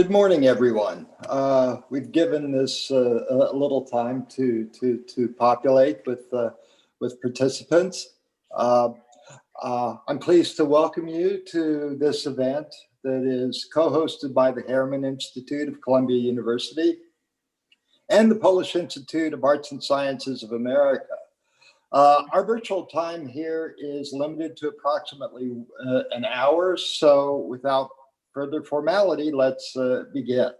Good morning, everyone. We've given this a little time to populate with participants. I'm pleased to welcome you to this event that is co-hosted by the Harriman Institute of Columbia University and the Polish Institute of Arts and Sciences of America. Our virtual time here is limited to approximately an hour, so without further formality, let's begin.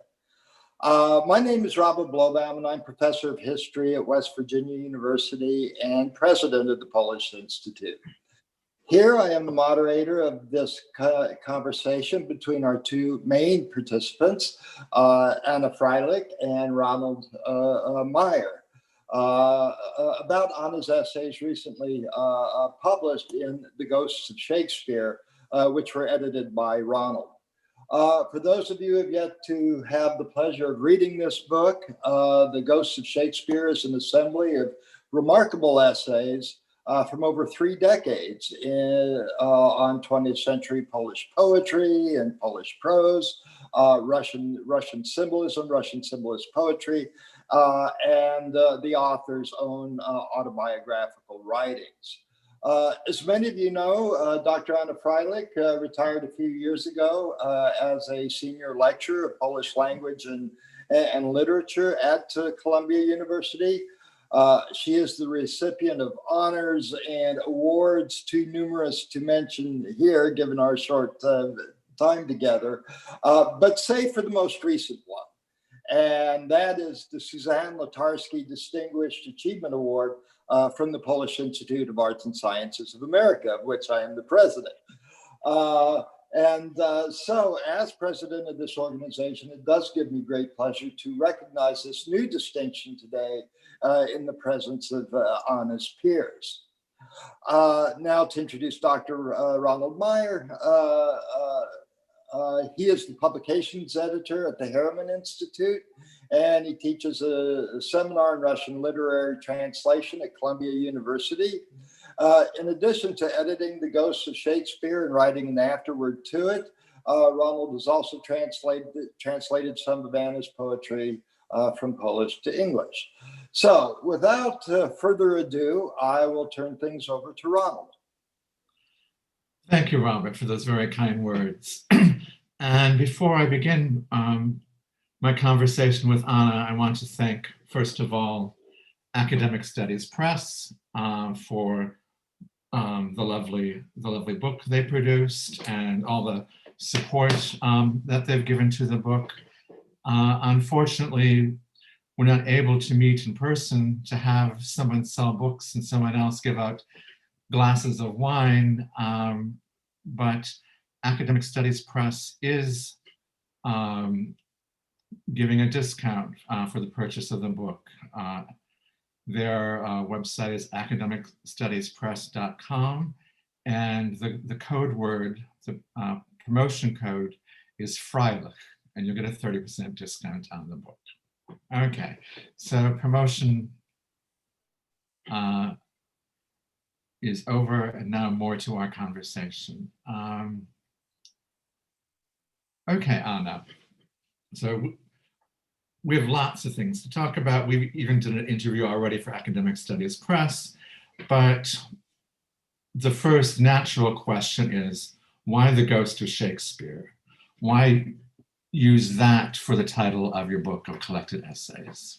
My name is Robert Blobam, and I'm professor of history at West Virginia University and president of the Polish Institute. Here I am the moderator of this conversation between our two main participants, Anna Frajlich and Ronald Meyer, about Anna's essays recently published in The Ghost of Shakespeare, which were edited by Ronald. For those of you who have yet to have the pleasure of reading this book, The Ghost of Shakespeare is an assembly of remarkable essays from over 3 decades on 20th century Polish poetry and Polish prose, Russian symbolism, Russian symbolist poetry, and the author's own autobiographical writings. As many of you know, Dr. Anna Frajlich retired a few years ago as a senior lecturer of Polish language and literature at Columbia University. She is the recipient of honors and awards too numerous to mention here, given our short time together, but save for the most recent one. And that is the Suzanne Latarski Distinguished Achievement Award from the Polish Institute of Arts and Sciences of America, of which I am the president. So as president of this organization, it does give me great pleasure to recognize this new distinction today in the presence of Anna's peers. Now to introduce Dr. Ronald Meyer. He is the publications editor at the Harriman Institute, and he teaches a seminar in Russian literary translation at Columbia University. In addition to editing The Ghost of Shakespeare and writing an afterword to it, Ronald has also translated some of Anna's poetry from Polish to English. So without further ado, I will turn things over to Ronald. Thank you, Robert, for those very kind words. And before I begin my conversation with Anna, I want to thank, first of all, Academic Studies Press for the lovely book they produced and all the support that they've given to the book. Unfortunately, we're not able to meet in person to have someone sell books and someone else give out glasses of wine, but Academic Studies Press is giving a discount for the purchase of the book. Their website is academicstudiespress.com, and the code word, the promotion code is Frajlich, and you'll get a 30% discount on the book. Okay, so promotion is over, and now more to our conversation. Okay, Anna. So we have lots of things to talk about. We even did an interview already for Academic Studies Press, but the first natural question is, why The Ghost of Shakespeare? Why use that for the title of your book of collected essays?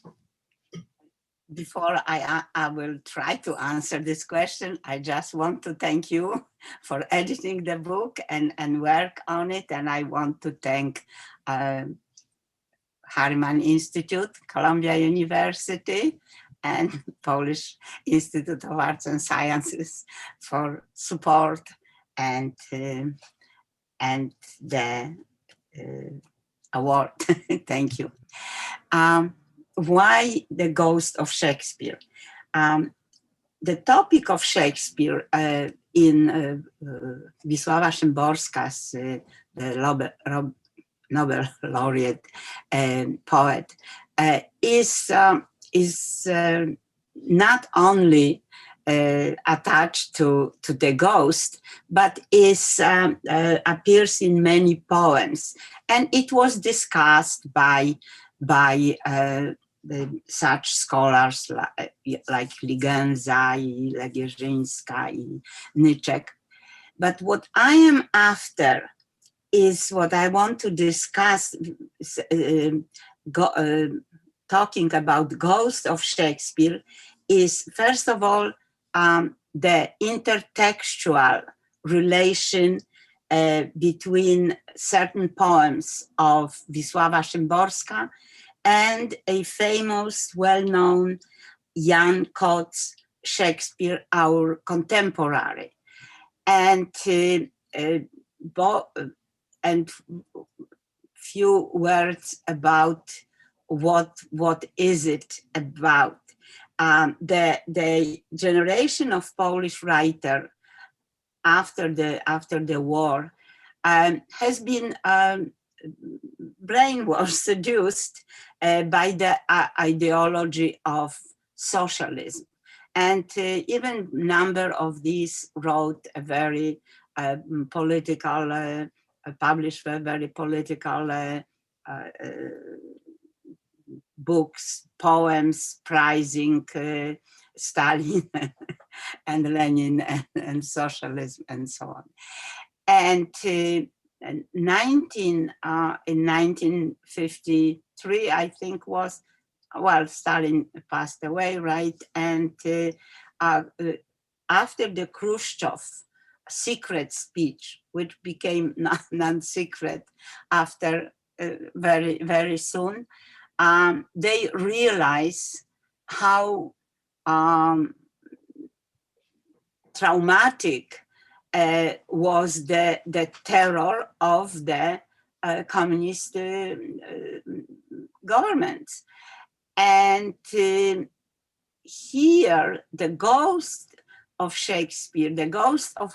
Before I will try to answer this question, I just want to thank you for editing the book and work on it. And I want to thank Harriman Institute, Columbia University, and Polish Institute of Arts and Sciences for support and the award. Thank you. Why The Ghost of Shakespeare? The topic of Shakespeare in Wisława Szymborska's the Nobel laureate poet is not only attached to the ghost, but appears in many poems, and it was discussed by such scholars like Ligenza, Legierzyńska, Nyczek. But what I am after is what I want to discuss, talking about Ghost of Shakespeare, is first of all the intertextual relation between certain poems of Wisława Szymborska and a famous, well-known Jan Kott's Shakespeare, Our Contemporary. And few words about what is it about. The generation of Polish writer after the war has been brainwashed, seduced by the ideology of socialism. And even number of these wrote a very political, published very political books, poems prizing Stalin and Lenin and socialism and so on. And in 1953, I think was, well, Stalin passed away, right? And after the Khrushchev secret speech, which became non-secret after very, very soon, they realize how traumatic was the terror of the communist governments. And here, the ghost of Shakespeare, the ghost of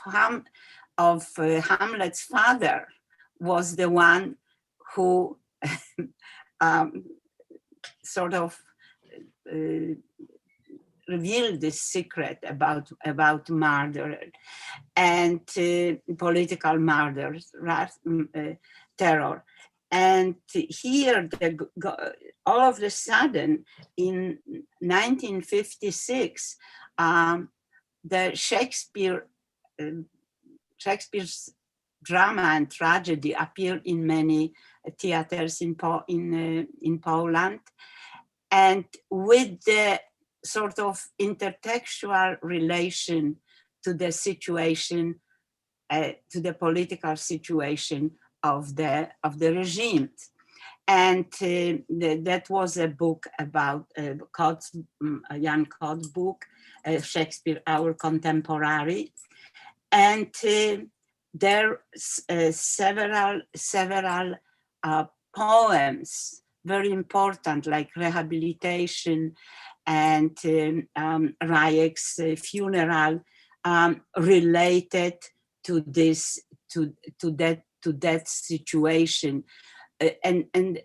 Hamlet's father, was the one who sort of revealed this secret about murder and political murders, terror. And here, all of a sudden, in 1956, the Shakespeare's drama and tragedy appeared in many theaters in Poland, and with the sort of intertextual relation to the situation, to the political situation of the regime. And that was a book about Jan Kott's book, Shakespeare, Our Contemporary. And there are several poems, very important, like Rehabilitation and Rajek's Funeral, related to this, to that situation, and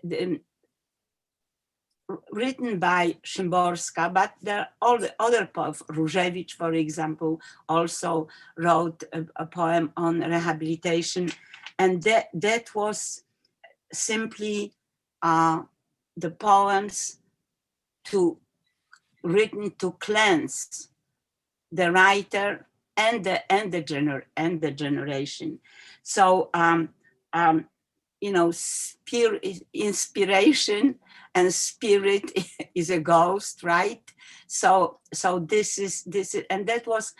written by Chamborska, but there are all the other poems. Różewicz, for example, also wrote a poem on rehabilitation, and that was simply the poems written to cleanse the writer and the generation. So you know, inspiration and spirit is a ghost, right? So this is, and that was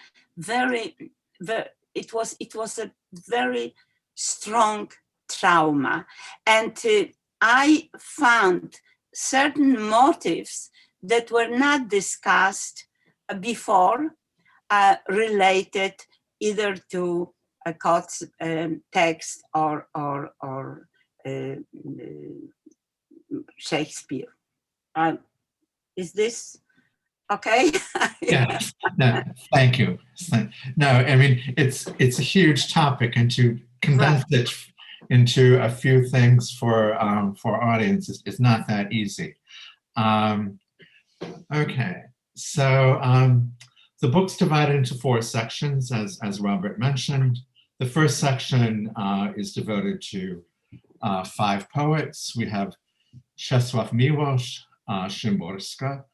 it was a very strong trauma, and I found certain motives that were not discussed before, related either to Kott's text or Shakespeare. Is this okay? Yeah. No, thank you. No, I mean it's a huge topic, and to condense it into a few things for audience is not that easy. Okay, so The book's divided into 4 sections, as Robert mentioned. The first section is devoted to 5 poets. We have Czesław Miłosz, Chamborska,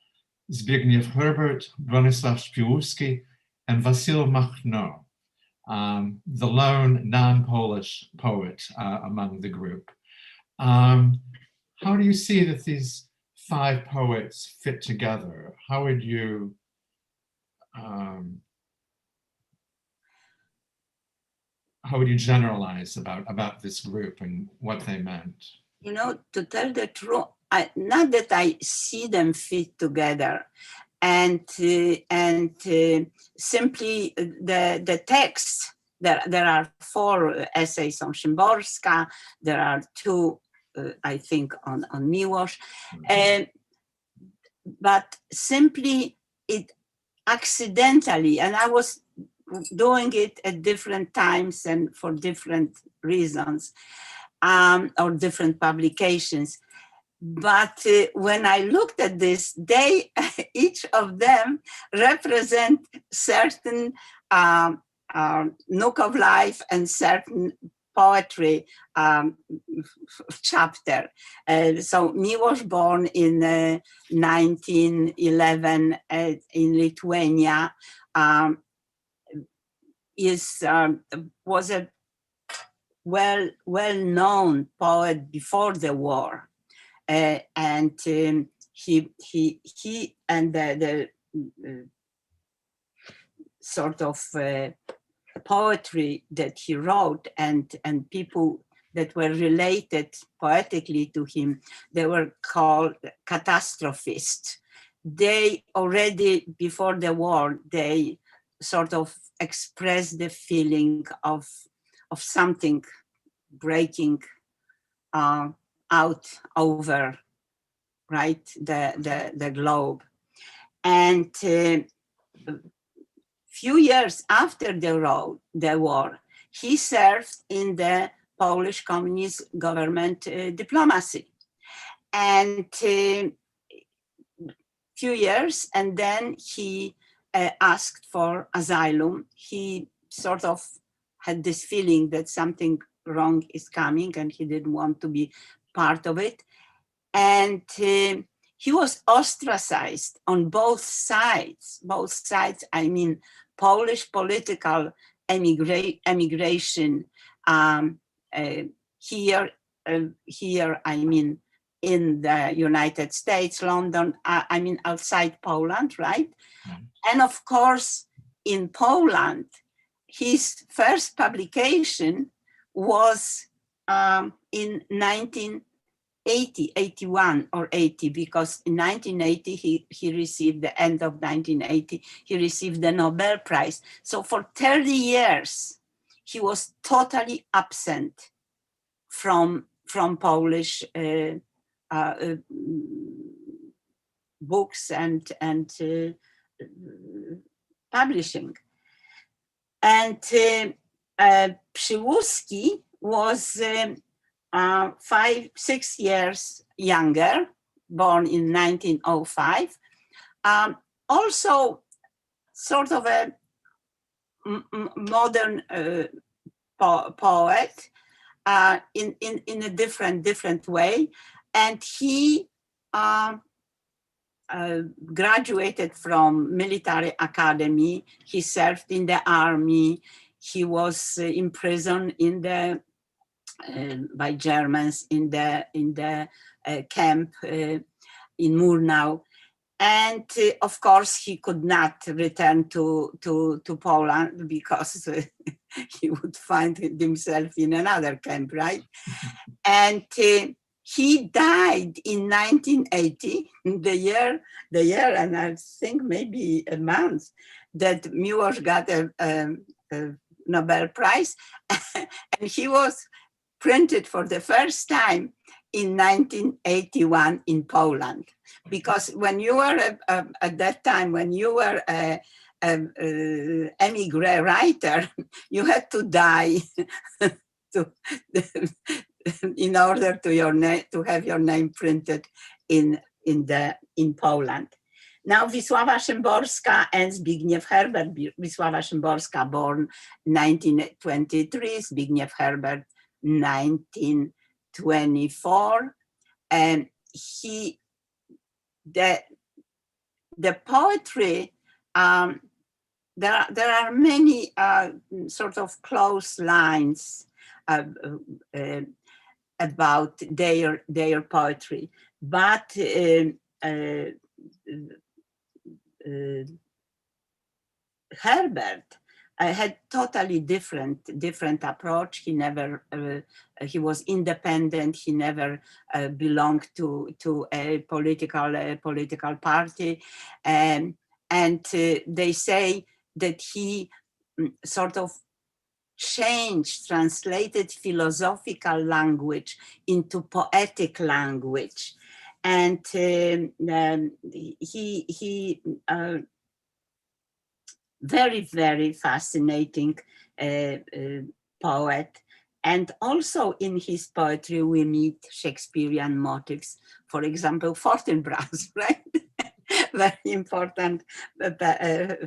Zbigniew Herbert, Bronisław Piłsudski, and Vasil Mcnaught, the lone non-Polish poet among the group. How do you see that these 5 poets fit together? How would you generalize about this group and what they meant? You know, to tell the truth, not that I see them fit together, and simply the text. There are 4 essays on Chamborska. There are 2, I think, on Miłosz, but simply it accidentally, and I was doing it at different times and for different reasons, or different publications. But when I looked at this, they, each of them represent certain nook of life and certain poetry chapter. So Miłosz, born in 1911 in Lithuania, was a well-known poet before the war, and he and the sort of poetry that he wrote and people that were related poetically to him, they were called catastrophists. They already before the war, they sort of expressed the feeling of something breaking out over, right, the globe. And few years after the war, he served in the Polish communist government diplomacy. And few years, and then he asked for asylum. He sort of had this feeling that something wrong is coming and he didn't want to be part of it. And he was ostracized on both sides. Both sides, I mean, Polish political emigration here, I mean, in the United States, London, I mean, outside Poland, right? Mm-hmm. And of course, in Poland, his first publication was in 1980, 81 or 80, because in 1980, he received, the end of 1980, he received the Nobel Prize. So for 30 years, he was totally absent from Polish books and publishing. And Piłsudski was 6 years younger, born in 1905. Also sort of a modern poet in a different way. And he graduated from military academy. He served in the army. He was imprisoned in the by Germans in the camp in Murnau, and of course he could not return to Poland because he would find himself in another camp, right? And he died in 1980, the year, and I think maybe a month that Miłosz got a Nobel Prize, and he was printed for the first time in 1981 in Poland. Because when you were, at that time, when you were a emigre writer, you had to die in order to have your name printed in Poland. Now, Wisława Szymborska and Zbigniew Herbert. Wisława Szymborska, born 1923, Zbigniew Herbert, 1924. And the poetry, there are many sort of close lines about their poetry, but Herbert had totally different approach. He never he was independent. He never belonged to a political party, and they say that he sort of translated philosophical language into poetic language, and he very fascinating poet. And also in his poetry we meet Shakespearean motifs. For example, Fortinbras, right? Very important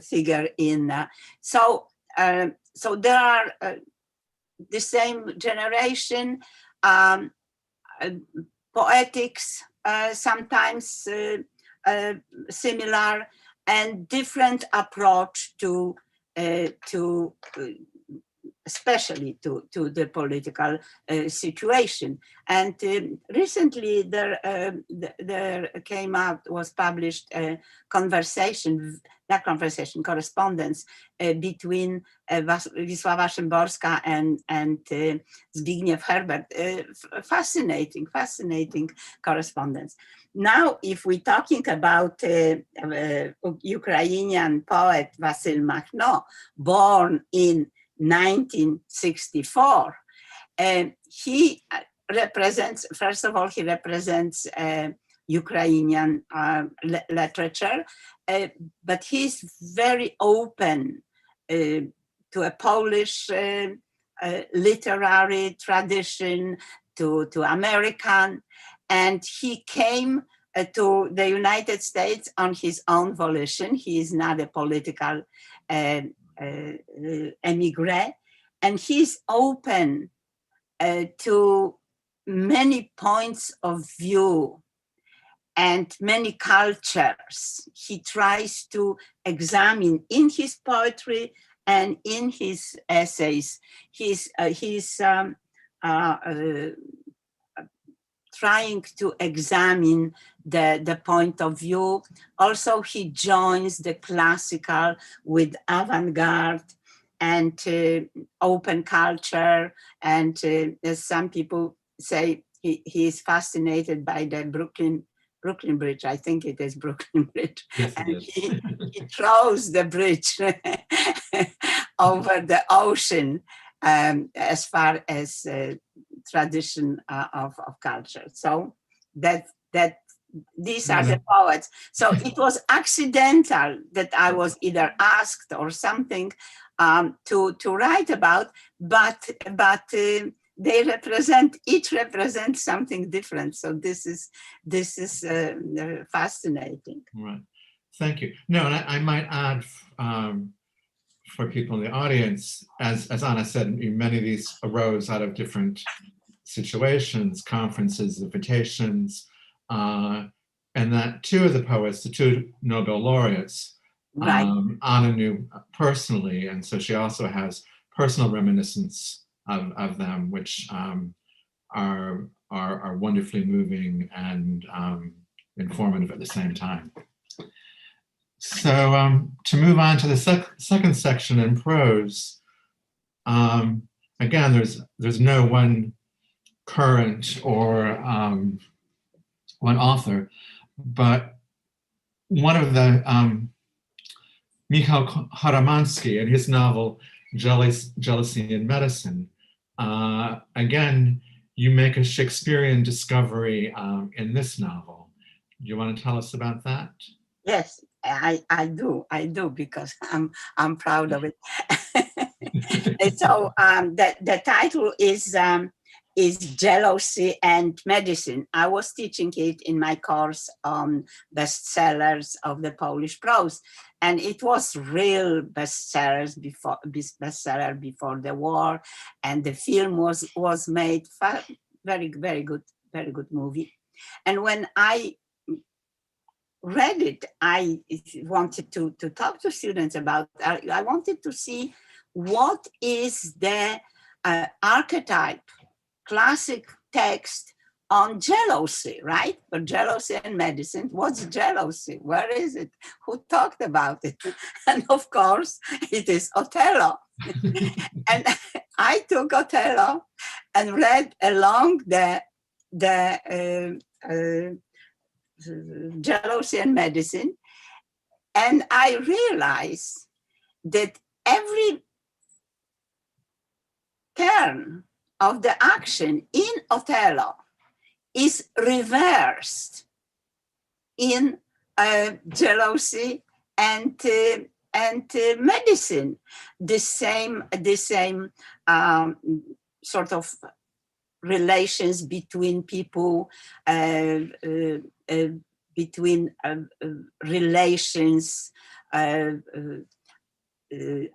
figure in. So there are the same generation, poetics sometimes similar, and different approach to especially to the political situation. And recently there was published a correspondence between Wisława Szymborska and Zbigniew Herbert. Fascinating correspondence. Now, if we're talking about Ukrainian poet Vasil Mcnaught, born in 1964, he represents, first of all, he represents Ukrainian literature, but he's very open to a Polish literary tradition, to American, and he came to the United States on his own volition. He is not a political emigre, and he's open to many points of view and many cultures. He tries to examine in his poetry and in his essays. He's trying to examine the point of view. Also, he joins the classical with avant-garde and open culture. And as some people say, he is fascinated by the Brooklyn Bridge. I think it is Brooklyn Bridge. Yes, and he throws the bridge over the ocean as far as tradition of culture. So that these are the poets. So it was accidental that I was either asked or something to write about, but they each represents something different. So this is fascinating. Right. Thank you. No, and I might add for people in the audience, as Anna said, many of these arose out of different situations, conferences, invitations, and that two of the poets, the two Nobel laureates, Right. Anna knew personally, and so she also has personal reminiscence of them, which are wonderfully moving and informative at the same time. So to move on to the second section in prose, again, there's no one current or one author, but one of the Michał Haramansky in his novel Jealousy in Medicine. Again, you make a Shakespearean discovery in this novel. Do you want to tell us about that? Yes, I do because I'm proud of it. So the title is is Jealousy and Medicine. I was teaching it in my course on bestsellers of the Polish prose, and it was real bestseller before the war, and the film was made. Very good movie. And when I read it, I wanted to talk to students about. I wanted to see what is the archetype, classic text on jealousy, right? But jealousy and medicine. What's jealousy? Where is it? Who talked about it? And of course, it is Othello. And I took Othello and read along the Jealousy and Medicine, and I realized that every turn of the action in Othello is reversed in Jealousy and Medicine. The same sort of relations between people, between relations,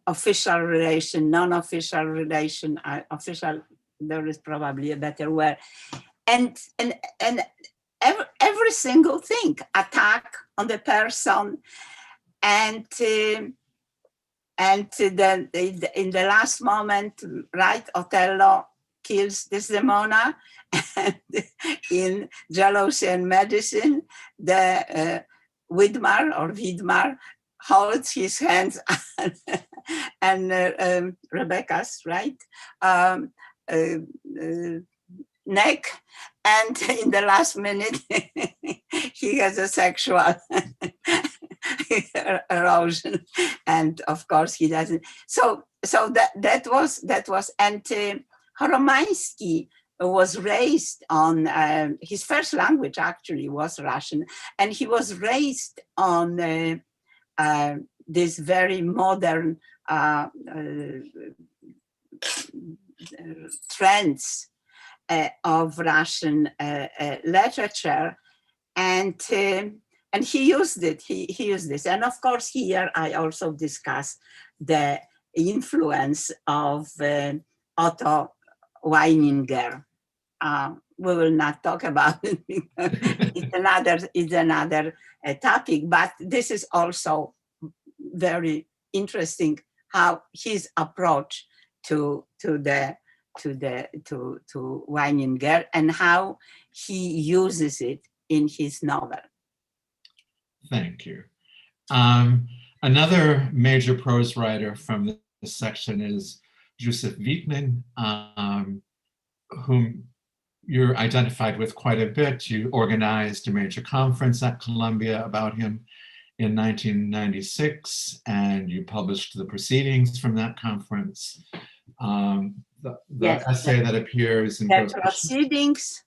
official relation, non-official relation, official, there is probably a better word, and every single thing, attack on the person, and then in the last moment, right, Othello kills Desdemona, and in Jealousy and Medicine, the Widmar holds his hands and Rebecca's, right, neck, and in the last minute he has a sexual erosion, and of course he doesn't. So that was, and Horomański was raised on, his first language actually was Russian, and he was raised on this very modern trends of Russian literature, and he used it. He used this, and of course here I also discuss the influence of Otto Weininger. We will not talk about it because it's another topic, but this is also very interesting how his approach to Weininger and how he uses it in his novel. Thank you. Another major prose writer from this section is Joseph Veatman, whom you're identified with quite a bit. You organized a major conference at Columbia about him in 1996, and you published the proceedings from that conference. The yes, essay that appears in the proceedings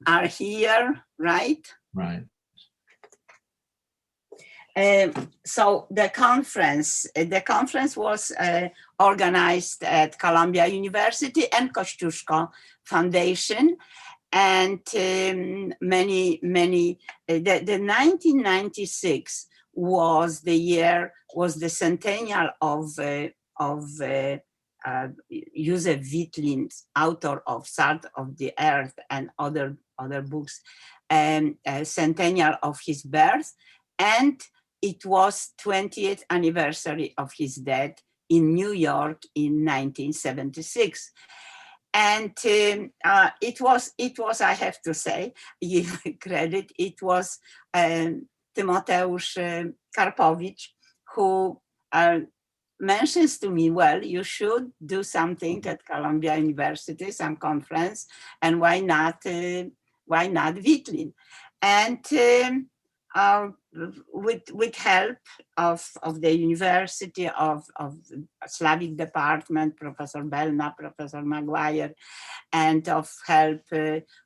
are here, right? Right. So the conference was organized at Columbia University and Kościuszko Foundation, and the 1996 was the centennial of Józef Wittlin's, author of Salt of the Earth and other books, centennial of his birth, and it was 20th anniversary of his death in New York in 1976. And it was, I have to say, give credit, it was Tymoteusz Karpowicz who mentions to me, well, you should do something at Columbia University, some conference, and why not Witlin? And with help of the University of Slavic Department, Professor Belna, Professor Mcguire, and of help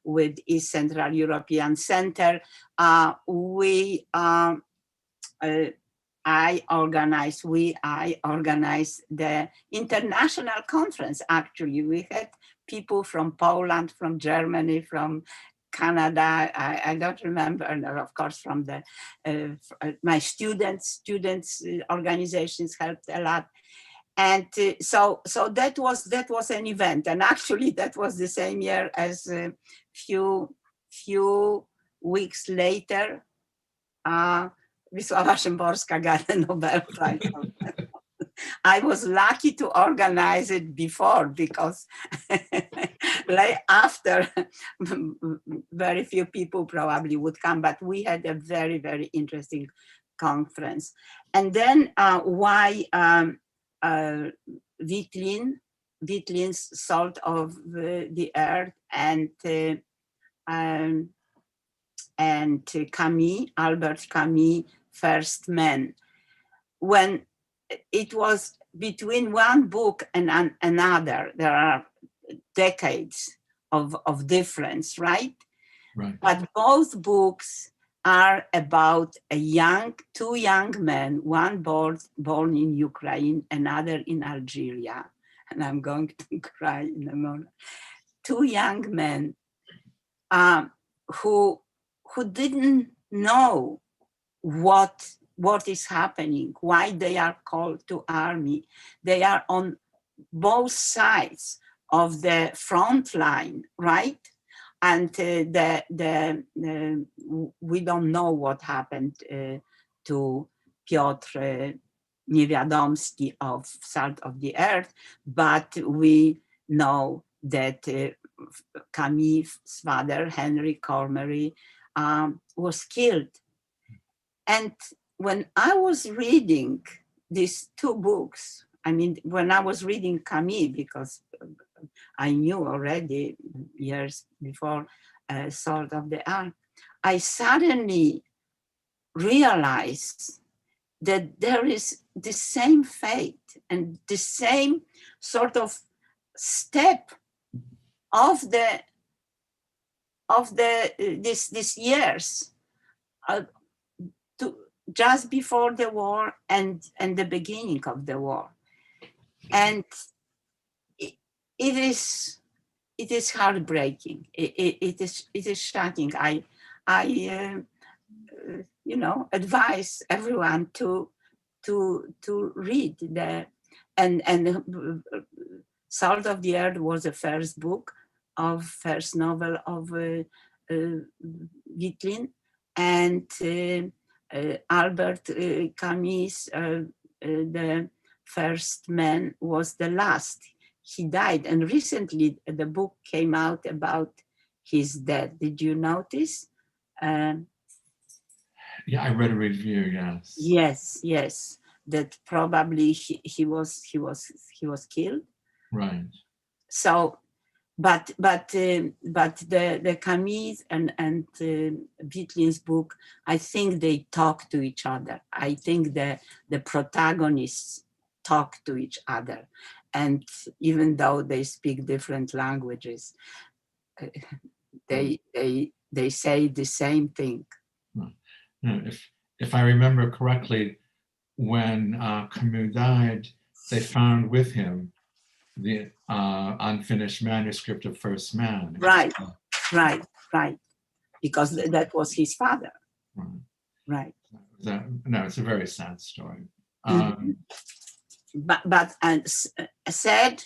with East Central European Center, I organized the international conference. Actually, we had people from Poland, from Germany, from Canada. I don't remember, and of course from the my students organizations helped a lot. And so that was an event, and actually that was the same year as few weeks later, Wisława Chamborska got the Nobel Prize. I was lucky to organize it before, because like after very few people probably would come, but we had a very, very interesting conference. And then why Wittlin's Salt of the Earth and Camus, Albert Camus' First Man. When it was between one book and another, there are decades of difference, right? Right. But both books are about two young men, one born in Ukraine, another in Algeria. And I'm going to cry in a moment. Two young men who didn't know what is happening, why they are called to army. They are on both sides of the front line, right? And we don't know what happened to Piotr Niewiadomski of Salt of the Earth, but we know that Camus' father, Henry Cormery, was killed. And when I was reading these two books, I mean, when I was reading Camus, because I knew already years before Salt of the Earth, I suddenly realized that there is the same fate and the same sort of step of these years to just before the war and the beginning of the war. And it is heartbreaking. It is shocking. I advise everyone to read and Salt of the Earth was the first novel of Wittlin, and Albert Camus, the First Man, was the last. He died, and recently the book came out about his death. Did you notice? Yeah, I read a review. Yes. Yes. That probably he was killed. Right. So, but the Camus and Wittlin's book, I think they talk to each other. I think the protagonists talk to each other, and even though they speak different languages, they say the same thing. If I remember correctly, when Camus died, they found with him the unfinished manuscript of First Man. Right. Because that was his father. Right. No, it's a very sad story. But sad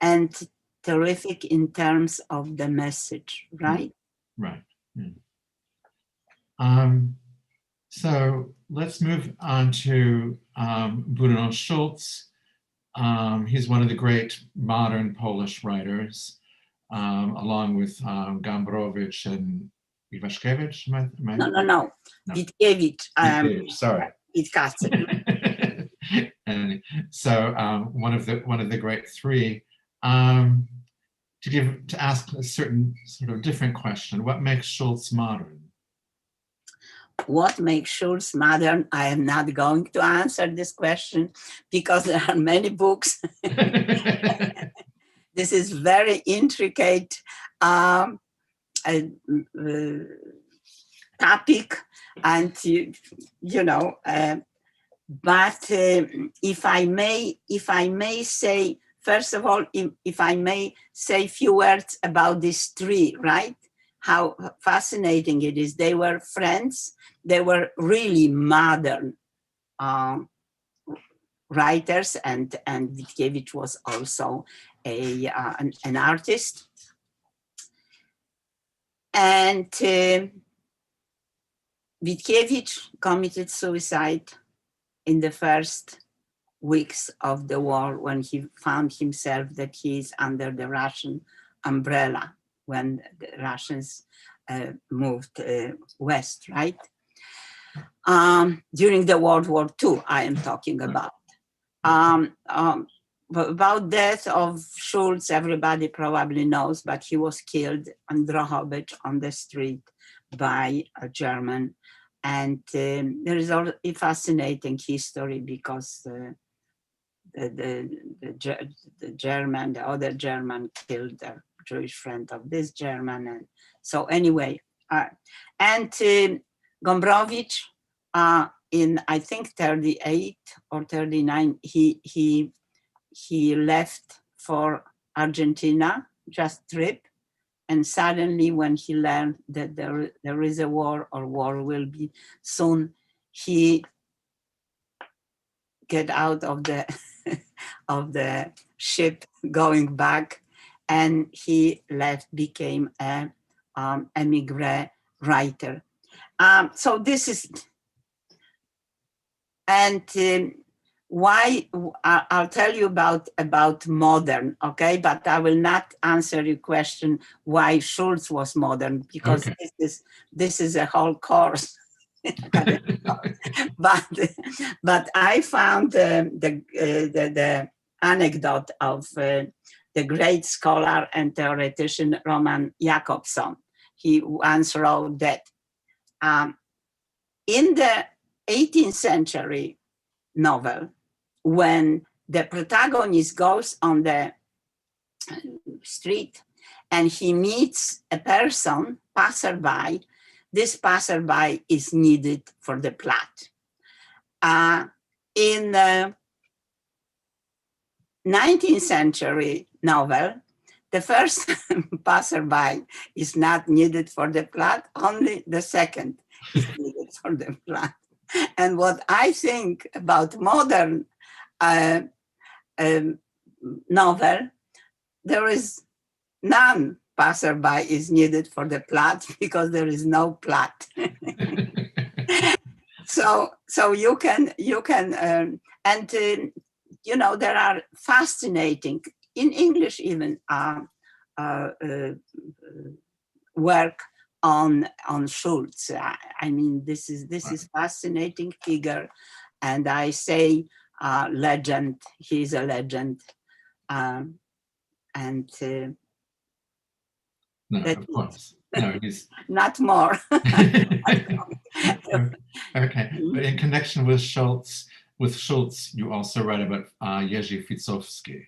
and terrific in terms of the message, right? Right. Yeah. So let's move on to Bruno Schultz. He's one of the great modern Polish writers, along with Gombrowicz and Iwaszkiewicz. No. Witkiewicz. Sorry. Witkacy. And so one of the great three. To ask a certain sort of different question: what makes Schultz modern? What makes Schultz modern? I am not going to answer this question because there are many books. This is very intricate topic, and but if I may say first of all, if I may say a few words about this tree, right? How fascinating it is. They were friends. They were really modern writers, and Witkiewicz was also an artist. And Witkiewicz committed suicide in the first weeks of the war, when he found himself that he is under the Russian umbrella, when the Russians moved west, right? During the World War II, I am talking about. About death of Schultz, everybody probably knows, but he was killed on Drohobych on the street by a German. And there is a fascinating history, because the other German killed the Jewish friend of this German. And so anyway, and Gombrowicz, in I think 38 or 39, he left for Argentina, just trip. And suddenly, when he learned that there is a war, or war will be soon, he get out of the of the ship going back, and he became a Mcguire writer. So this is, and why I'll tell you about modern, okay? But I will not answer your question why Schultz was modern, because okay. this is a whole course. but I found the anecdote of the great scholar and theoretician Roman Jakobson. He once wrote that in the 18th century novel, when the protagonist goes on the street and he meets a person, passerby, this passerby is needed for the plot. In the 19th century novel, the first passerby is not needed for the plot, only the second is needed for the plot. And what I think about modern novel, there is none passerby is needed for the plot, because there is no plot. So you can and you know, there are fascinating, in English even, work on Schultz. I mean, this is fascinating figure, and I say legend. He's a legend, and no, of course, no, he's not more. Okay, but in connection with Schultz, you also write about Jerzy Ficowski,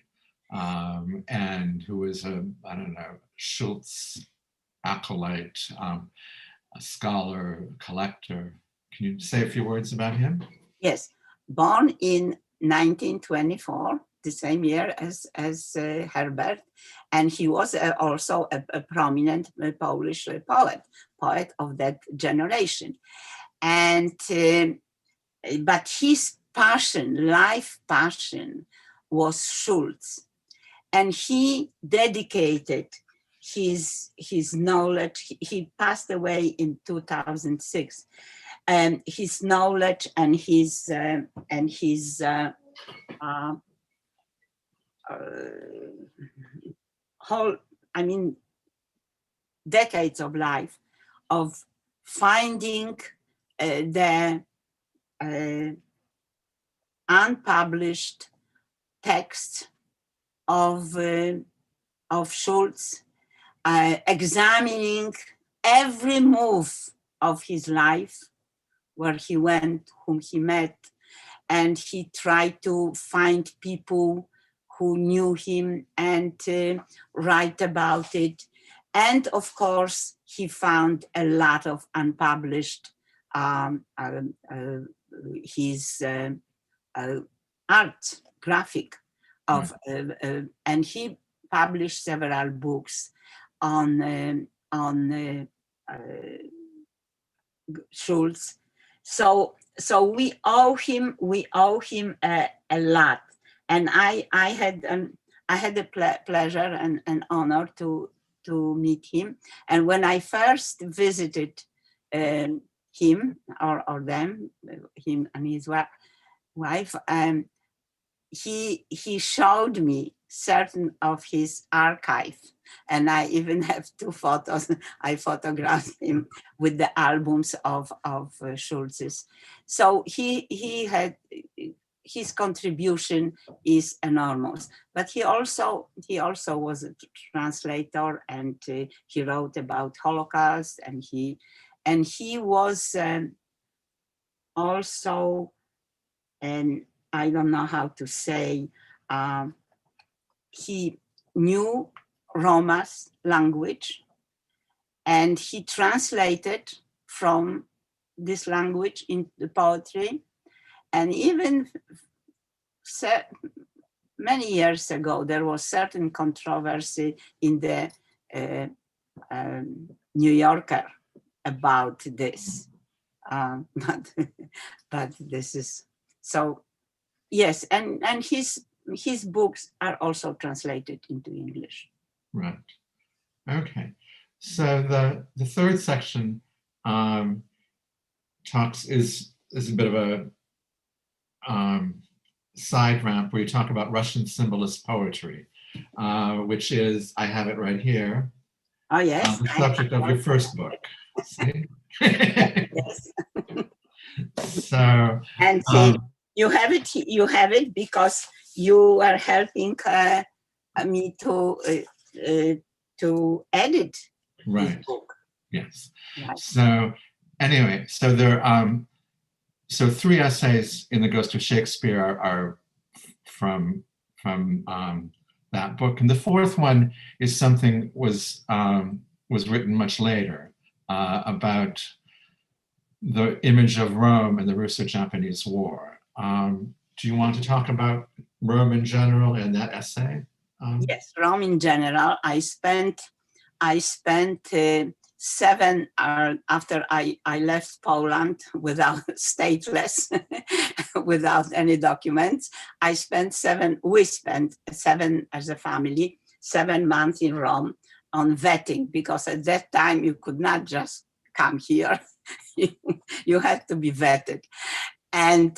and who is I don't know, Schultz acolyte, a scholar, collector. Can you say a few words about him? Yes, born in 1924, the same year as Herbert, and he was also a prominent Polish poet of that generation. And but his passion, life passion, was Schultz, and he dedicated his knowledge. He passed away in 2006. His knowledge and his whole, I mean, decades of life of finding the unpublished text of Schultz, examining every move of his life, where he went, whom he met, and he tried to find people who knew him and write about it. And of course, he found a lot of unpublished his art, graphic of and he published several books on Schultz. So we owe him a lot, and I had the pleasure and honor to meet him. And when I first visited him or them, him and his wife, he showed me certain of his archive, and I even have 2 photos. I photographed him with the albums of Schultz's. So he had, his contribution is enormous, but he also was a translator, and he wrote about Holocaust, and he was also, and I don't know how to say, he knew Roma's language, and he translated from this language into poetry. And even many years ago, there was certain controversy in the New Yorker about this. But this is, so yes, and his books are also translated into English. Right. Okay. So the third section is a bit of a side ramp where you talk about Russian symbolist poetry, which is, I have it right here. Oh yes. The subject of your first book. See? Yes. So. And you have it because you are helping me to edit right. this book. Yes. Right. So anyway, so there so 3 essays in the Ghost of Shakespeare are from that book, and the 4th one is something was written much later about the image of Rome in the Russo-Japanese War. Do you want to talk about Rome in general and that essay? Yes, Rome in general. I spent 7 after I left Poland without stateless, without any documents. We spent 7 as a family, 7 months in Rome on vetting, because at that time you could not just come here. You had to be vetted. And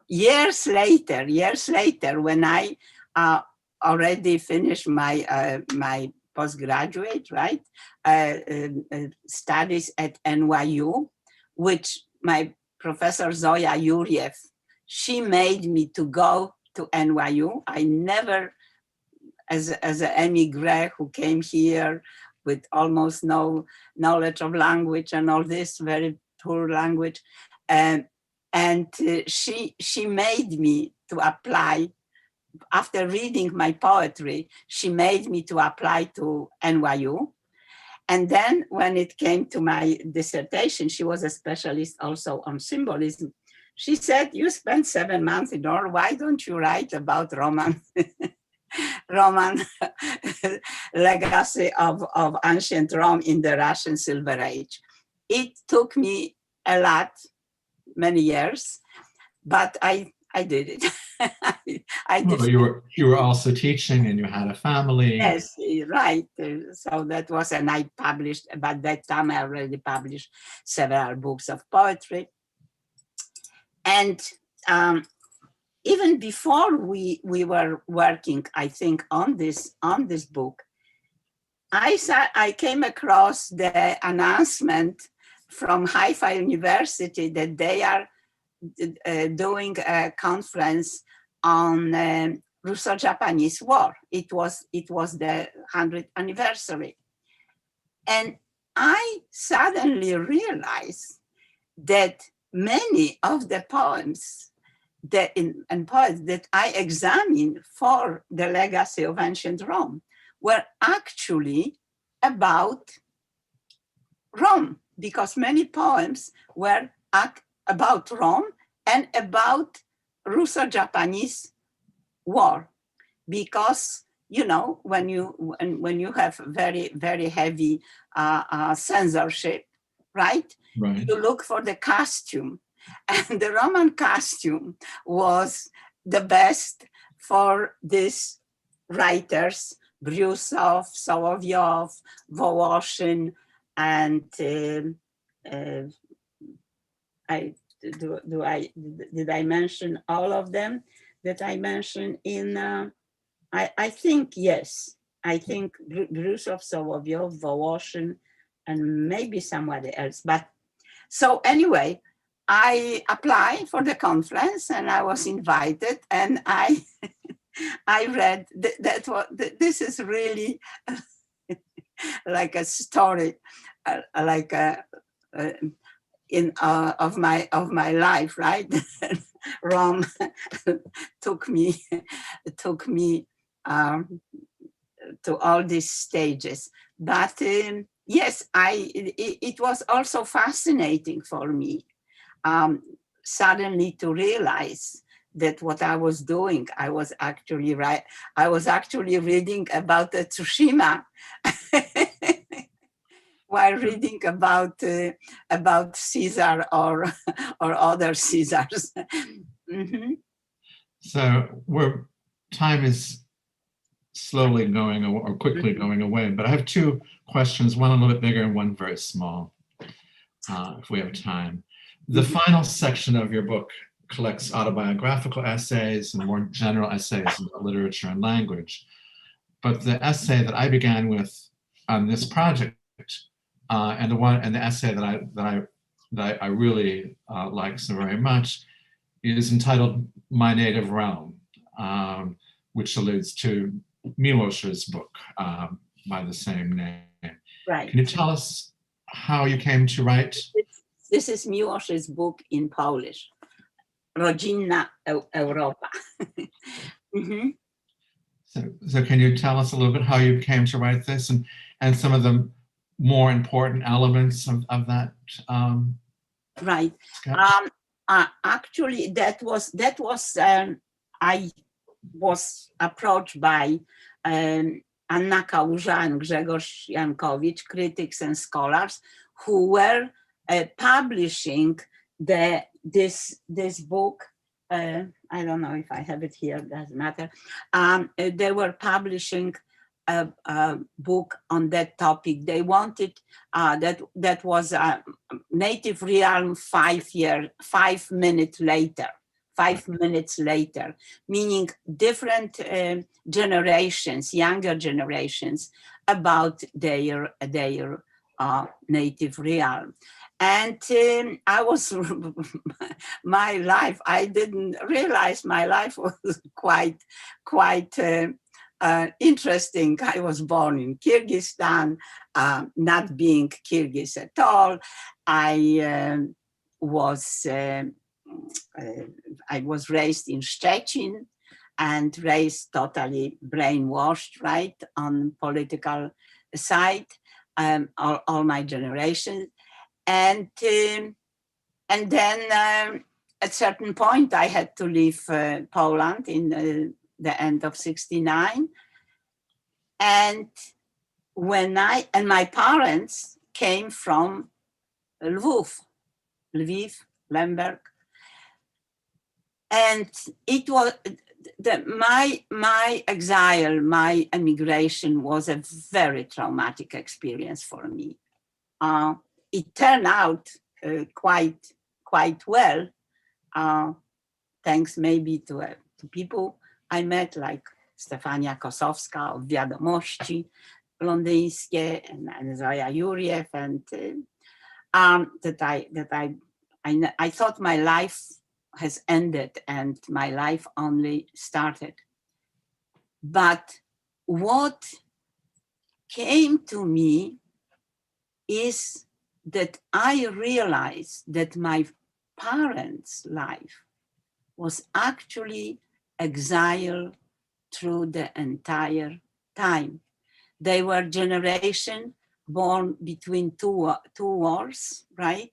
years later, when I already finished my postgraduate, right, studies at NYU, which my professor Zoya Yuriev, she made me to go to NYU. I never, as an emigre who came here with almost no knowledge of language and all this, very poor language, and she made me to apply. After reading my poetry, she made me to apply to NYU. And then when it came to my dissertation, she was a specialist also on symbolism. She said, you spent 7 months in Rome, why don't you write about Roman legacy of ancient Rome in the Russian Silver Age? It took me a lot, many years, but I did it. I did. Well, you were also teaching, and you had a family. Yes, right. So that was, and I published, by that time I already published several books of poetry. And even before we were working, I think, on this book, I came across the announcement from Haifa University that they are doing a conference on Russo-Japanese War. It was the 100th anniversary. And I suddenly realized that many of the poems and poets that I examined for the legacy of ancient Rome were actually about Rome, because many poems were about Rome and about Russo-Japanese war, because you know when you have very heavy censorship, right? Right. You look for the costume, and the Roman costume was the best for these writers: Brusov, Solovyov, Voloshin, and did I mention all of them that I mentioned in? I think yes. I think Brusov, Solovyov, Voloshin, and maybe somebody else. But so anyway, I applied for the conference and I was invited, and I read this is really like a story, like a of my life, right? Rome took me to all these stages, but yes, it was also fascinating for me suddenly to realize that what I was doing, I was actually reading about the Tsushima while reading about Caesar or other Caesars. Mm-hmm. So time is slowly going or quickly going away, but I have two questions, one a little bit bigger and one very small, if we have time. The final section of your book collects autobiographical essays and more general essays about literature and language. But the essay that I began with on this project, and the essay that I really like so very much, is entitled "My Native Realm," which alludes to Miłosz's book by the same name. Right. Can you tell us how you came to write? This is Miłosz's book in Polish, Rodzinna Europa. Mm-hmm. So can you tell us a little bit how you came to write this and some of the more important elements of that? Right. Actually, that was I was approached by Anna Kałuża and Grzegorz Jankowicz, critics and scholars, who were publishing this book. I don't know if I have it here, doesn't matter. They were publishing a book on that topic. They wanted that was a native realm 5 minutes later, meaning different generations, younger generations, about their native realm. And I was, I didn't realize my life was quite interesting. I was born in Kyrgyzstan, not being Kyrgyz at all. I was raised in Szczecin and raised totally brainwashed, right, on political side, all my generation. And then at certain point, I had to leave Poland in the end of '69. And my parents came from Lviv, Lemberg. And it was my exile, my emigration was a very traumatic experience for me. It turned out quite well, thanks maybe to people I met, like Stefania Kosowska of Wiadomości londyńskie and Zoya Juriev, and I thought my life has ended and my life only started. But what came to me is that I realized that my parents' life was actually exile through the entire time. They were generation born between two wars, right?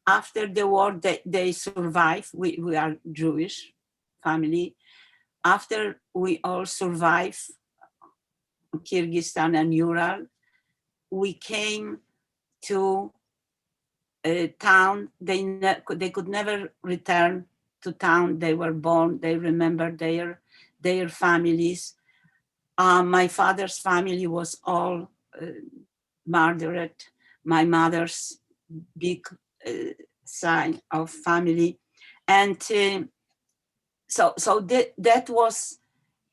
After the war, they survived. We are Jewish, family. After we all survived Kyrgyzstan and Ural, we came to a town. They could never return to town. They were born. They remember their families. My father's family was all murdered. My mother's big side of family, and so that was,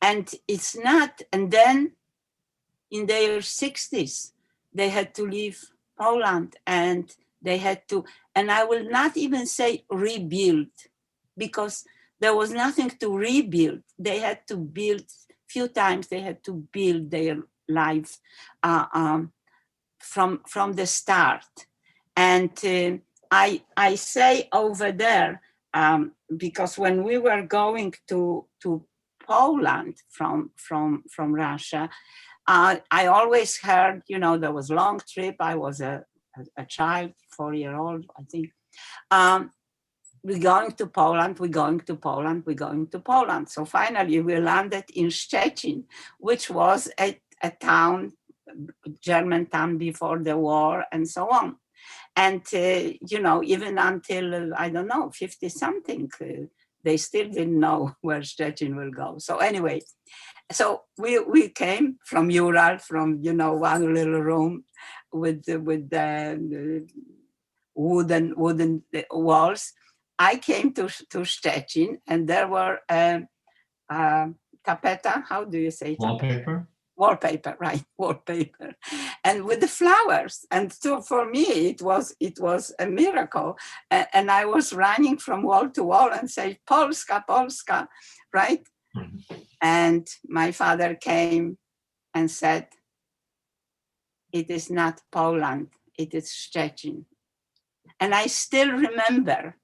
and it's not. And then in their 60s, they had to leave Poland, and they had to, and I will not even say rebuild, because there was nothing to rebuild. They had to build, few times they had to build their life from the start. And I say over there, because when we were going to Poland from Russia, I always heard, there was long trip. I was a child, 4-year-old, I think. We're going to Poland, we're going to Poland, we're going to Poland. So finally we landed in Szczecin, which was a town, German town before the war and so on. And, even until, 50 something, they still didn't know where Szczecin will go. So anyway, so we came from Ural, from, one little room with the wooden walls. I came to Szczecin, and there were tapeta, how do you say? Wallpaper? Wallpaper, right, wallpaper. And with the flowers. And so for me, it was a miracle. And I was running from wall to wall and say, Polska, Polska, right? Mm-hmm. And my father came and said, it is not Poland, it is Szczecin. And I still remember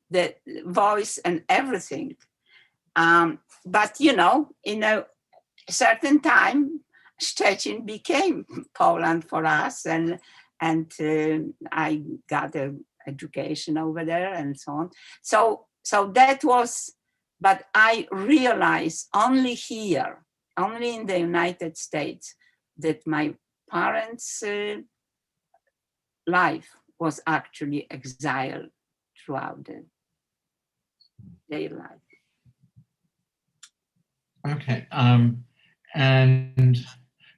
the voice and everything. But, in a certain time, Szczecin became Poland for us. And I got an education over there and so on. So that was, but I realized only here, only in the United States, that my parents' life was actually exiled throughout their life. Okay, and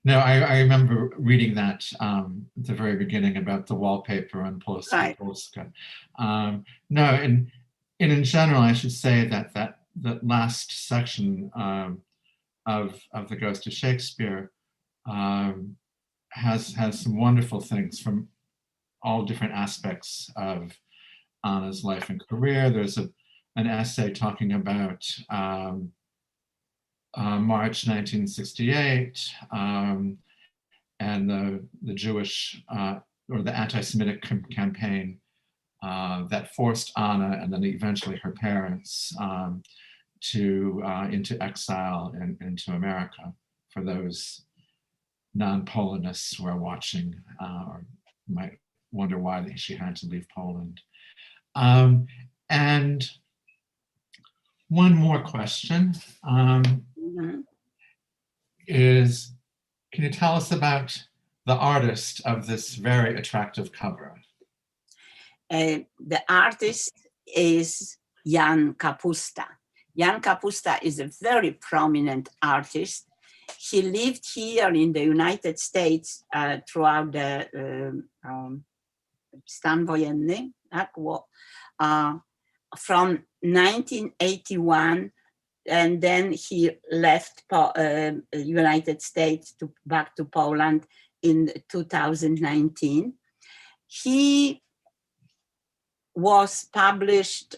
no, I remember reading that at the very beginning about the wallpaper and Polska. Right. Polska. No, and in general, I should say that last section of the Ghost of Shakespeare has some wonderful things from all different aspects of Anna's life and career. There's an essay talking about March 1968 and the Jewish or the anti-Semitic campaign that forced Anna and then eventually her parents into exile and into America. For those non-Polonists who are watching or might wonder why she had to leave Poland. And one more question is, can you tell us about the artist of this very attractive cover? The artist is Jan Capusta. Jan Capusta is a very prominent artist. He lived here in the United States throughout the stan wojenny, from 1981, and then he left United States back to Poland in 2019. He was published,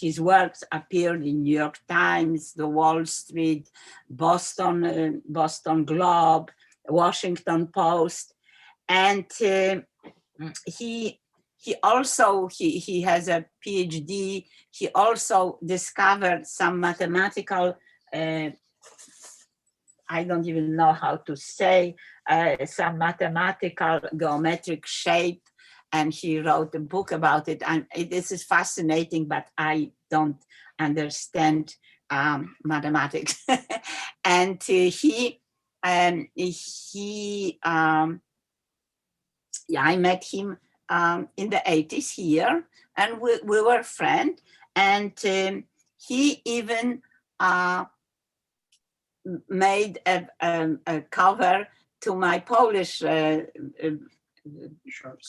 his works appeared in New York Times, the Wall Street, Boston Globe, Washington Post, and he also has a PhD. He also discovered some mathematical, I don't even know how to say, some mathematical geometric shape, and he wrote a book about it. And this is fascinating, but I understand mathematics. And yeah, I met him in the 80s here, and we were friends. And he even made a cover to my Polish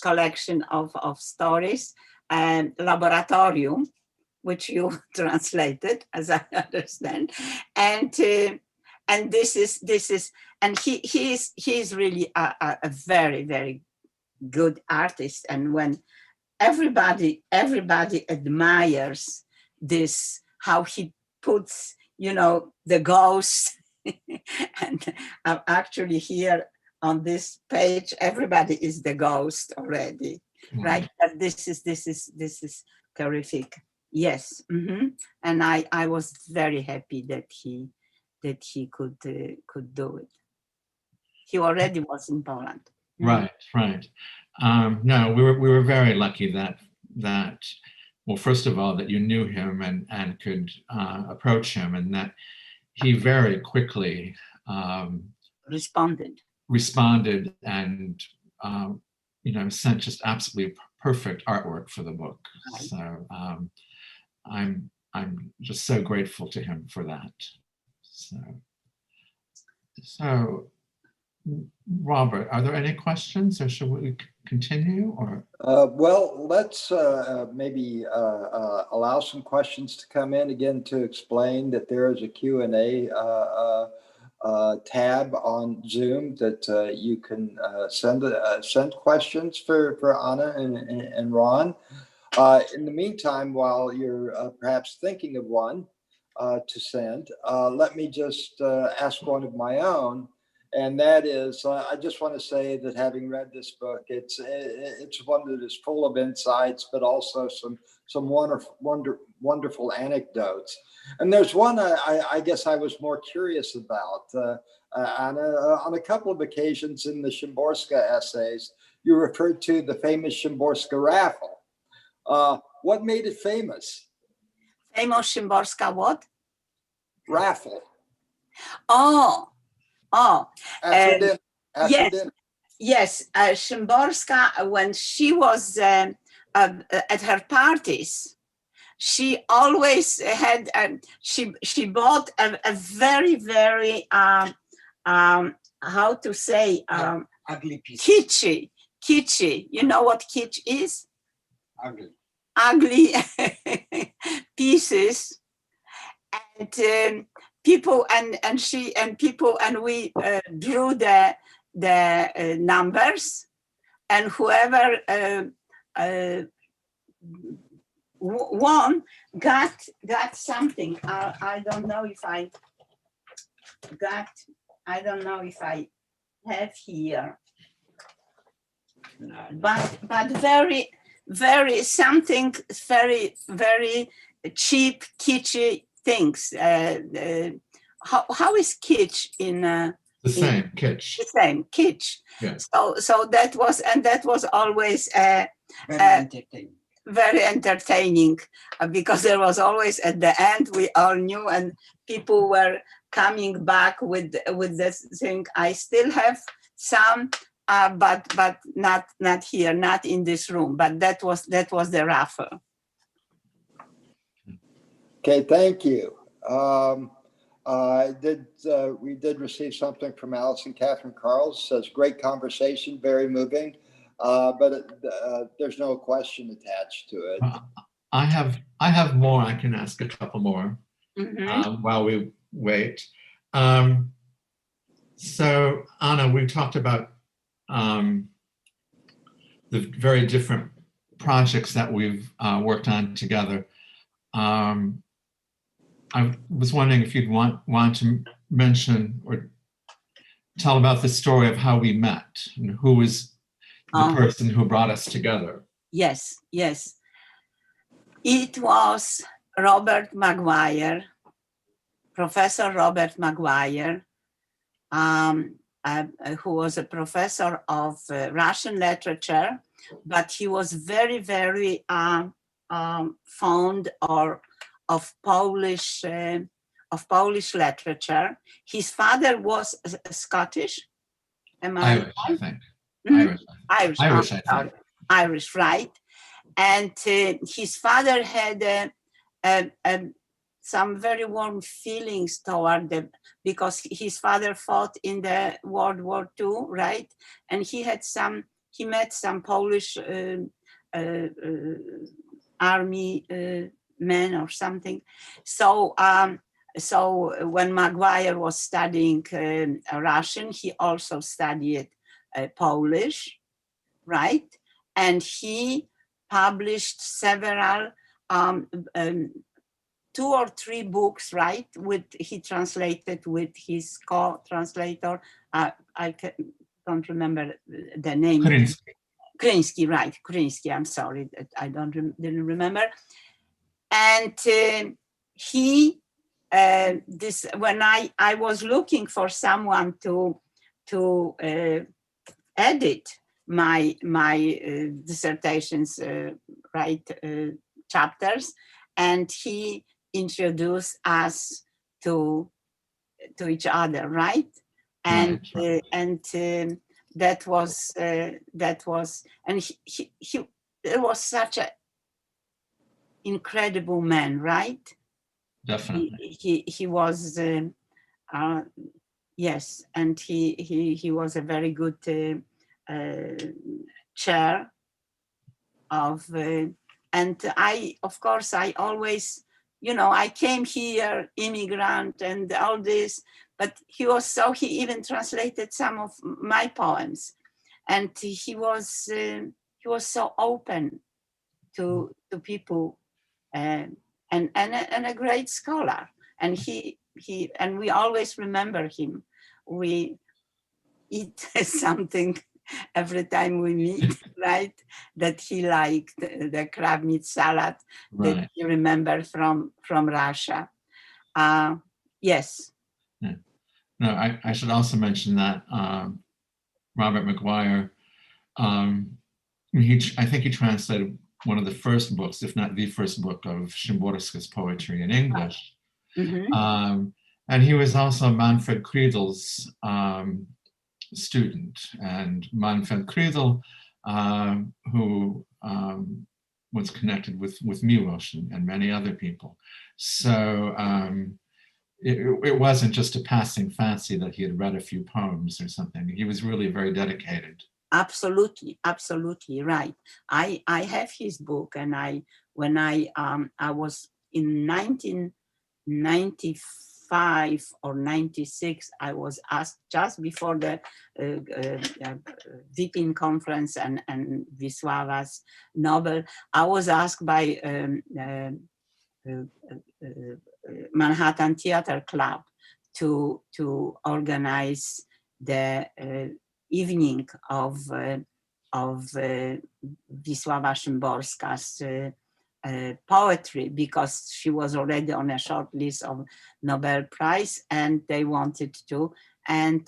collection of stories, Laboratorium, which you translated, as I understand. And this is, and he is really a very, very good artist. And when everybody admires this, how he puts, you know, the ghost. And actually here on this page, everybody is the ghost already, right? But this is terrific. Yes. And I was very happy that he could do it. He already was in Poland. Right. No, we were very lucky that well, first of all, that you knew him and could approach him, and that he very quickly responded and you know, sent just absolutely perfect artwork for the book. Right. So I'm just so grateful to him for that. So Robert, are there any questions, or should we continue? Or well, let's maybe allow some questions to come in. Again, to explain that there is a Q&A tab on Zoom that you can send questions for Anna and Ron. In the meantime, while you're perhaps thinking of one to send, let me just ask one of my own. And that is, I just want to say that having read this book, it's one that is full of insights, but also some wonderful anecdotes. And there's one I guess I was more curious about. On a couple of occasions in the Chamborska essays, you referred to the famous Chamborska Raffle. What made it famous? Famous Chamborska what? Raffle. Oh. After dinner. Yes. Chamborska, when she was at her parties, she always had. She bought a very, very how to say ugly piece. Kitschy. You know what kitsch is? Ugly pieces. And people and we drew the numbers, and whoever won got something. I don't know if I have here, but very, very something very, very cheap, kitschy things. How is kitsch in the same kitsch? The same kitsch. Yes. So that was always very entertaining, because there was always at the end, we all knew, and people were coming back with this thing. I still have some, but not here, not in this room. But that was the raffle. Okay, thank you. We did receive something from Alison Catherine Carls. Says great conversation, very moving, but there's no question attached to it. I have more. I can ask a couple more while we wait. So Anna, we talked about the very different projects that we've worked on together. I was wondering if you'd want to mention or tell about the story of how we met and who was the person who brought us together. Yes. It was Robert Mcguire, Professor Robert Mcguire, who was a professor of Russian literature, but he was very, very fond Polish literature. His father was Scottish. Am I Irish, I think. Mhm. Irish, Irish, I sorry. think. Irish, right? And his father had some very warm feelings toward them because his father fought in the World War II, right? And he met some Polish army men or something. So when Mcguire was studying Russian, he also studied Polish, right? And he published several 2 or 3 books, right? He translated with his co-translator. I don't remember the name. Kryński, right? Kryński. I'm sorry, I didn't remember. And when I was looking for someone to edit my dissertations, chapters, and he introduced us to each other, right? And that was and he was such an incredible man, right? Definitely. He was yes, and he was a very good chair of and I, of course, I always, I came here, immigrant and all this, but he even translated some of my poems, and he was so open to people, and a great scholar, and and we always remember him. We eat something every time we meet, right? That he liked, the crab meat salad that you remember from Russia. Yes. Yeah. No, I should also mention that Robert Mcguire, I think he translated one of the first books, if not the first book, of Chamborska's poetry in English. Mm-hmm. And he was also Manfred Kriedel's student, and Manfred Kriedel, who was connected with Miłosz and many other people. So it wasn't just a passing fancy that he had read a few poems or something. He was really very dedicated. Absolutely, absolutely right. I have his book, and when I was in 1995 or 96, I was asked just before the Veatman conference and Wisława's Nobel. I was asked by Manhattan Theater Club to organize the evening of Wisława Szymborska's poetry, because she was already on a short list of Nobel Prize, and they wanted to, and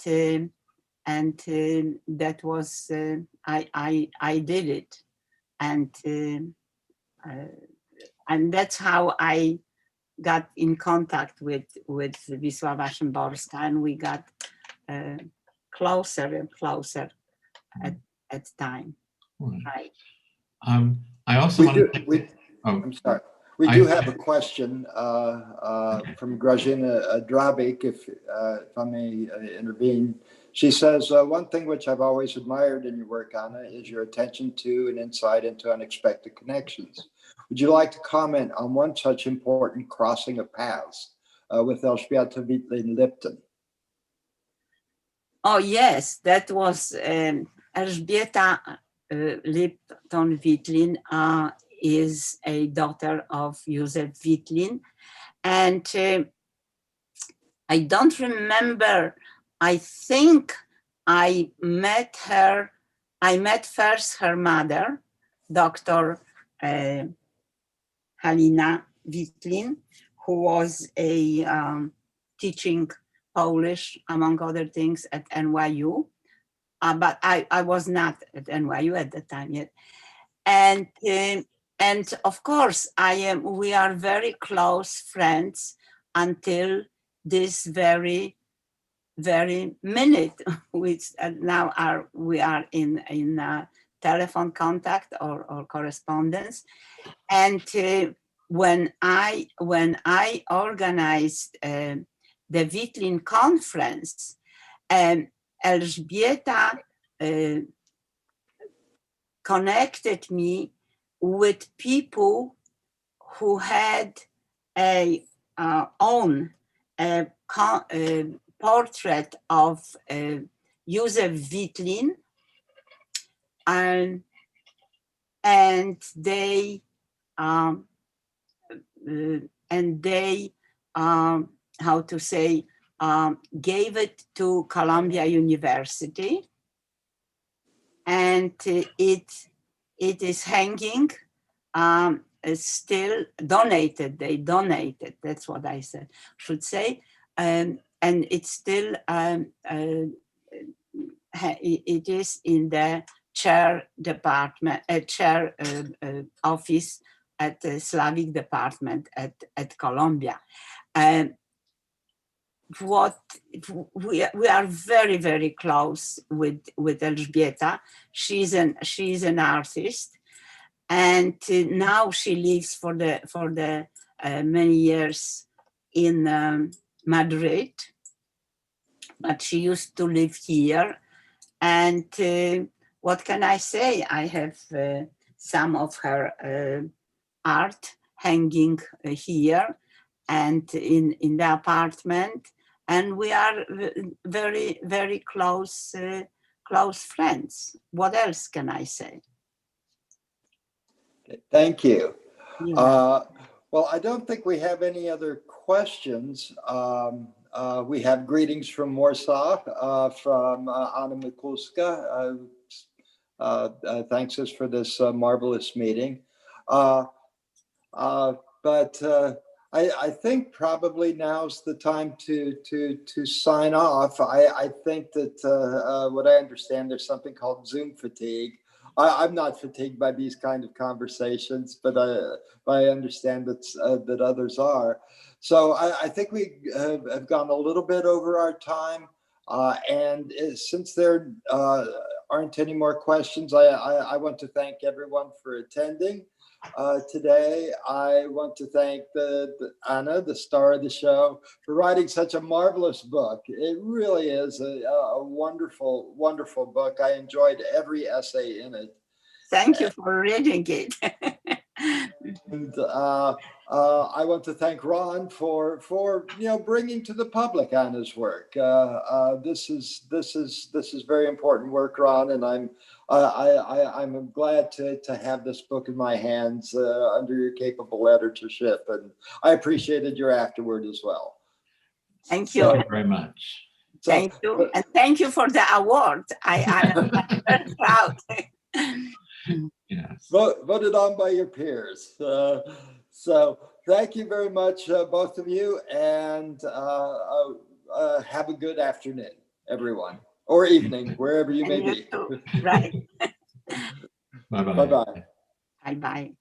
that was I did it, and that's how I got in contact with Wisława Szymborska, and we got closer and closer at time. Right. I also I'm sorry. We do have a question from Grażyna Drabik, if I may intervene. She says, one thing which I've always admired in your work, Anna, is your attention to and insight into unexpected connections. Would you like to comment on one such important crossing of paths with Elżbieta Witlin-Lipton? Oh, yes, that was Elżbieta Lipton-Witlin is a daughter of Józef Witlin. And I don't remember, I think I met first her mother, Dr. Halina Witlin, who was a teaching Polish, among other things, at NYU. But I was not at NYU at the time yet. And And of course, we are very close friends until this very minute. Which now we are in telephone contact or correspondence. And when I organized the Veatman conference, Elżbieta connected me with people who had own portrait of Józef Veatman, and they how to say, gave it to Columbia University, and it is hanging. Still donated. They donated. That's what I should say. And it's still it is in the chair department, chair office at the Slavic department at Columbia. What we are very close with Elżbieta. She's an artist. And now she lives for the many years in Madrid, but she used to live here. And what can I say? I have some of her art hanging here and in the apartment, and we are very close friends. What else can I say? Thank you. Yeah. Well, I don't think we have any other questions. We have greetings from Warsaw, from Anna Mikulska. Thanks us for this marvelous meeting. But I think probably now's the time to sign off. I think that what I understand, there's something called Zoom fatigue. I'm not fatigued by these kind of conversations, but I understand that others are. So I think we have gone a little bit over our time. And since there aren't any more questions, I want to thank everyone for attending today. I want to thank Anna, the star of the show, for writing such a marvelous book. It really is a wonderful, wonderful book. I enjoyed every essay in it. Thank you for reading it. And I want to thank Ron for bringing to the public Anna's work. This is very important work, Ron, and I'm glad to have this book in my hands under your capable editorship, and I appreciated your afterward as well. Thank you. Thank you very much. Thank you, and thank you for the award. I'm very proud. Yes. Voted on by your peers. So thank you very much, both of you, and have a good afternoon, everyone, or evening, wherever you may be. Right. Bye-bye. Bye-bye. Bye-bye.